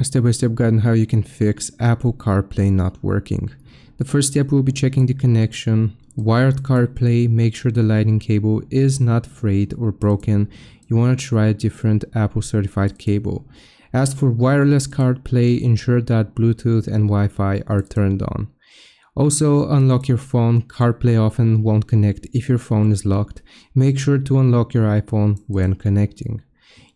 a step-by-step guide on how you can fix Apple CarPlay not working. The first step will be checking the connection. Wired CarPlay, make sure the lightning cable is not frayed or broken. You want to try a different Apple certified cable. As for wireless CarPlay, ensure that Bluetooth and Wi-Fi are turned on. Also, unlock your phone. CarPlay often won't connect if your phone is locked. Make sure to unlock your iPhone when connecting.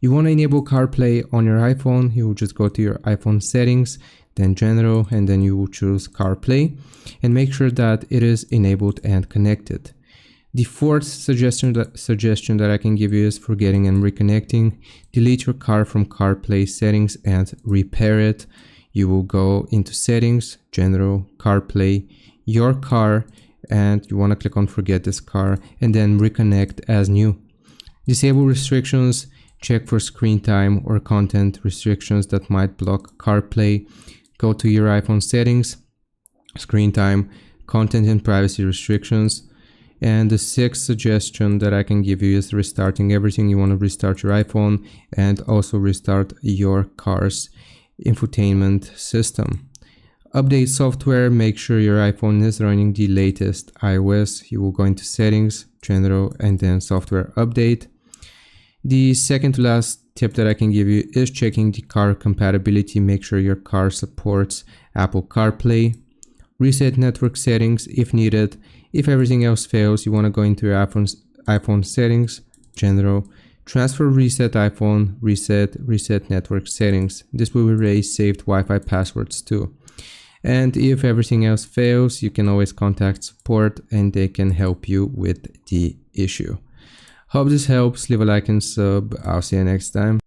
You want to enable CarPlay on your iPhone. You will just go to your iPhone settings, then General, and then you will choose CarPlay and make sure that it is enabled and connected. The fourth suggestion that I can give you is forgetting and reconnecting. Delete your car from CarPlay settings and repair it. You will go into settings, General, CarPlay, your car, and you want to click on forget this car and then reconnect as new. Disable restrictions. Check for screen time or content restrictions that might block CarPlay. Go to your iPhone settings, screen time, content and privacy restrictions. And the sixth suggestion that I can give you is restarting everything. You want to restart your iPhone and also restart your car's infotainment system. Update software. Make sure your iPhone is running the latest iOS. You will go into settings, General, and then software update. The second to last tip that I can give you is checking the car compatibility. Make sure your car supports Apple CarPlay. Reset network settings if needed. If everything else fails, you want to go into your iPhone settings, General, transfer reset iPhone, reset network settings. This will erase saved Wi-Fi passwords too. And if everything else fails, you can always contact support and they can help you with the issue. Hope this helps. Leave a like and sub. I'll see you next time.